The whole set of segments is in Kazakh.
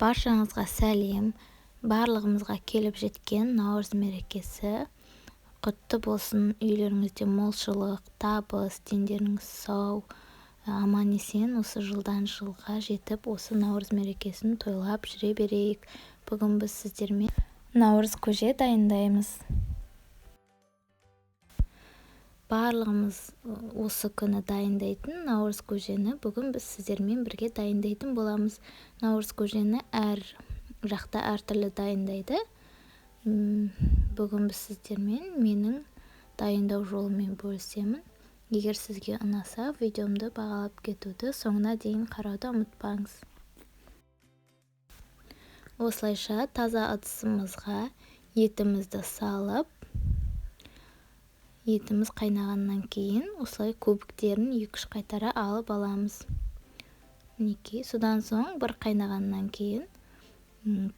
Баршаңызға сәлем. Барлығымызға келіп жеткен Наурыз мерекесі құтты болсын. Үйлеріңізде молшылық, табыс, дендеріңіз сау, аман-есен осы жылдан жылға жетіп, осы Наурыз мерекесін тойлап жүре берейік. Бүгін біз сіздермен Наурыз көже дайындаймыз. Барлығымыз осы күні дайындайтын Наурыз көжені бүгін біз сіздермен бірге дайындайтын боламыз. Наурыз көжені әр жақта әртүрлі дайындайды. Бүгін біз сіздермен менің дайындау жолымен бөлісемін. Егер сізге ұнаса, видеомды бағалап кетуді соңына дейін қарауды ұмытпаңыз. Осылайша таза ыдысымызға етімізді салып, етіміз қайнағаннан кейін осылай көбіктерін 2-3 қайтара алып аламыз. Содан соң бір қайнағаннан кейін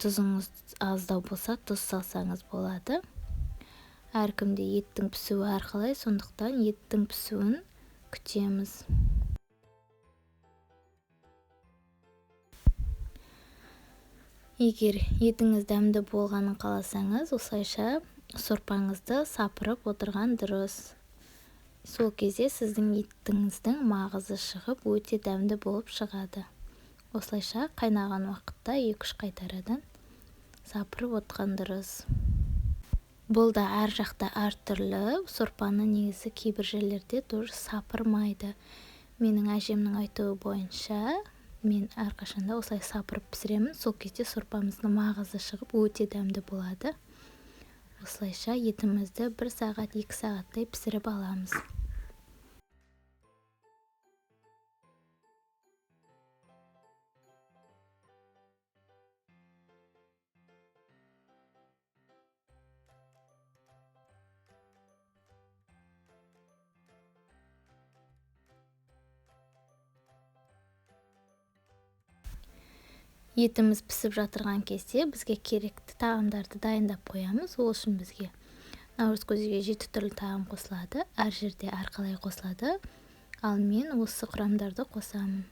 тұзыңыз аздау болса тұз салсаңыз болады. Әркімде еттің пісуі әрқалай, сондықтан еттің пісуін күтеміз. Егер етіңіз дәмді болғанын қаласаңыз, осылайша сорпаңызды сапырып отырған дұрыс. Сол кезде сіздің еттіңіздің мағызы шығып, өте дәмді болып шығады. Осылайша қайнаған уақытта 2-3 қайтарадан сапырып отырған дұрыс. Бұл да әр жақта әртүрлі. Сорпаны негізі кейбір жерлерде дұрыс сапырмайды. Менің әжемнің айтуы бойынша мен әрқашанда осылай сапырып пісіремін. Сол кезде сорпамыздың мағызы шығып, өте дәмді болады. Осылайша етімізді 1 сағат, 2 сағаттай пісіріп аламыз. Етіміз пісіп жатырған кезде бізге керекті тағамдарды дайындап қоямыз. Ол үшін бізге Наурыз көжеге 7 түрлі тағам қосылады. Әр жерде әрқалай қосылады. Ал мен осы құрамдарды қосамын.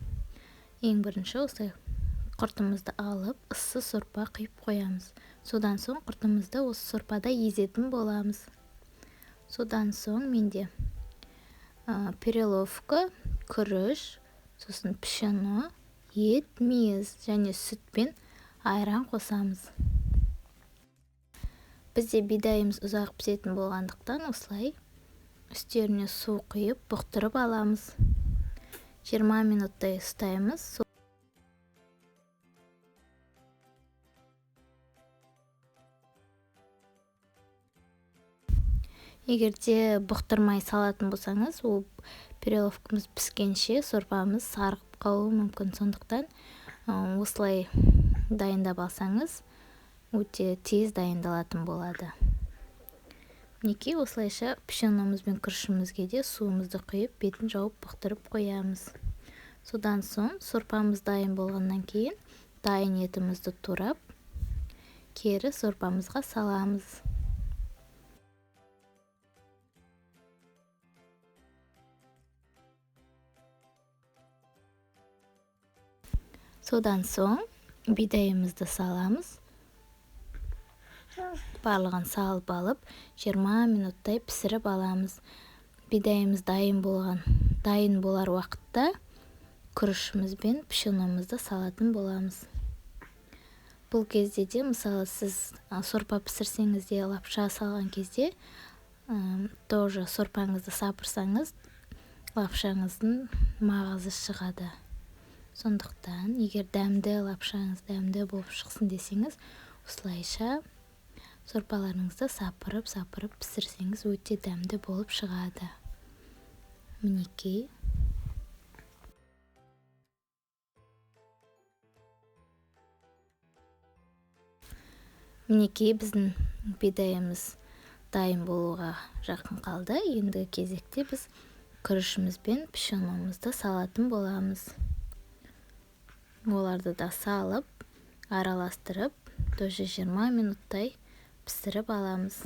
Ең бірінші осылай құртымызды алып, ыссы сорпа құйып қоямыз. Содан соң құртымызды осы сорпада езетін боламыз. Содан соң менде переловка, күріш, сосын пшено, ет, мейіз және сүтпен айран қосамыз. Бізде бидайымыз ұзақ пісетін болғандықтан осылай үстеріне су құйып бұқтырып аламыз. 20 минуттай ұстаймыз. Егерде бұқтырмай салатын болсаңыз, ол переловкамыз піскенше сорпамыз сарғып қалуы мүмкін. Сондықтан осылай дайындап алсаңыз, өте тез дайындалатын болады. Осылайша пшеномыз бен күрішімізге де суымызды құйып, бетін жауып бұқтырып қоямыз. Содан соң сорпамыз дайын болғаннан кейін дайын етімізді турап, кері сорпамызға саламыз. Содан соң бидайымызды саламыз. Барлығын салып алып, 20 минуттай пісіріп аламыз. Бидайымыз дайын болар уақытта күрішіміз бен пшеномызды салатын боламыз. Бұл кезде де, мысалы, сіз сорпа пісірсеңіз де, лапша салған кезде, тоже сорпаңызды сапырсаңыз, лапшаңыздың мағызы шығады. Сондықтан, егер дәмді лапшаңыз дәмді болып шықсын десеңіз, осылайша сорпаларыңызды сапырып пісірсеңіз өте дәмді болып шығады. Мінекей. Біздің бидайымыз дайын болуға жақын қалды. Енді кезекте біз күрішіміз бен пшеномызды салатын боламыз. Оларды да салып, араластырып, 20 минуттай пісіріп аламыз.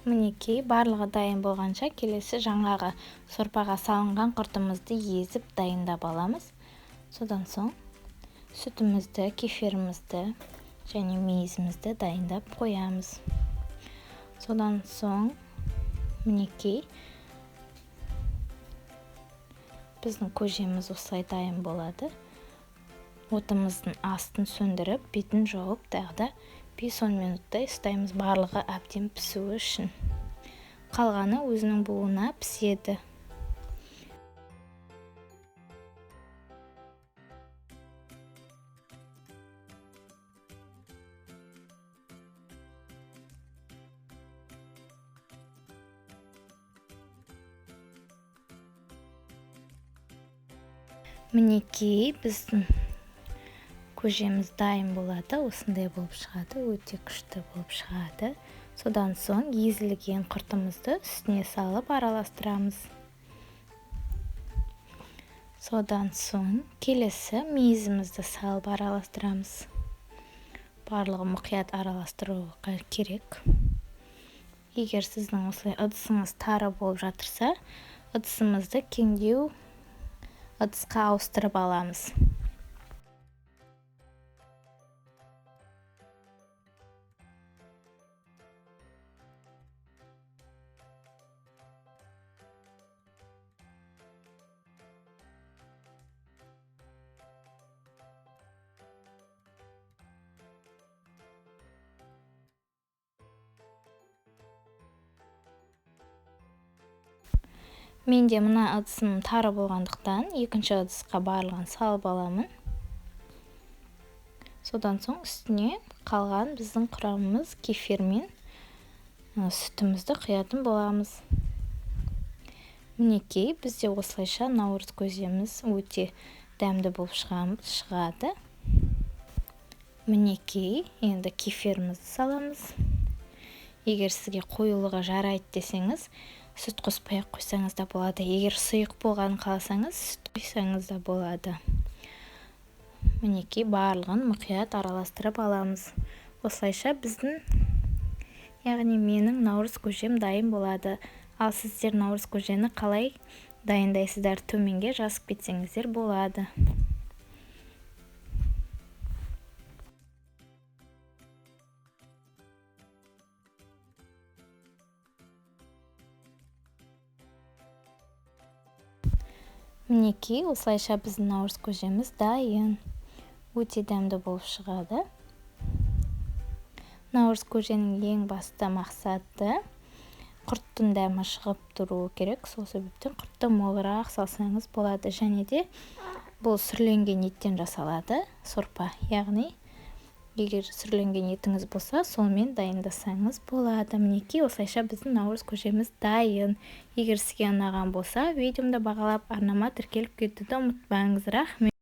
Мінекей, барлығы дайын болғанша келесі жаңағы сорпаға салынған құртымызды езіп дайындап аламыз. Содан соң сүтімізді, кефирімізді және мейізімізді дайындап қоямыз. Содан соң мінекей, біздің көжеміз осылай дайын болады. Отымыздың астын сөндіріп, бетін жауып, тағы да 5-10 минуттай ұстаймыз, барлығы әбден пісуі үшін. Қалғаны өзінің буына піседі. Мінекей, біздің көжеміз дайын болады, осындай болып шығады, өте күшті болып шығады. Содан соң езілген құртымызды үстіне салып араластырамыз. Содан соң келесі мейізімізді салып араластырамыз. Барлығы мұқият араластыруға керек. Егер сіздің осылай ыдысыңыз тары болып жатырса, ыдысымызды кеңдеу ыдысқа ауыстырып аламыз. Менде мына ыдысым тары болғандықтан, екінші ыдысқа барлығын салып аламын. Содан соң үстіне қалған біздің құрамымыз кефир мен сүтімізді құятын боламыз. Мінекей, бізде осылайша наурыз көжеміз өте дәмді болып шығады. Мінекей, енді кефирімізді саламыз. Егер сізге қоюлығы жарайды десеңіз, сүт қоспай қойсаңыз да болады. Егер сұйық болғанын қаласаңыз, сүт қойсаңыз да болады. Мінекей, барлығын мұқият араластырып аламыз. Осылайша біздің, яғни менің наурыз көжем дайын болады. Ал сіздер наурыз көжені қалай дайындайсыздар, төменге жазып кетсеңіздер болады. Мінекей, осылайша біздің наурыз көжеміз дайын. Өте дәмді болып шығады. Наурыз көженің ең басты мақсаты құрттың дәмі шығып тұруы керек. Сол себептен құртты молырақ салсаңыз болады. Және де бұл сүрленген еттен жасалады сорпа. Яғни, егер сүрленген етіңіз болса, сонымен дайындасаңыз болады. Мінекей, осылайша біздің наурыз көжеміз дайын. Егер сізге ұнаған болса, видеомды бағалап, арнама тіркеліп кетуді ұмытпаңыз. Рахмет.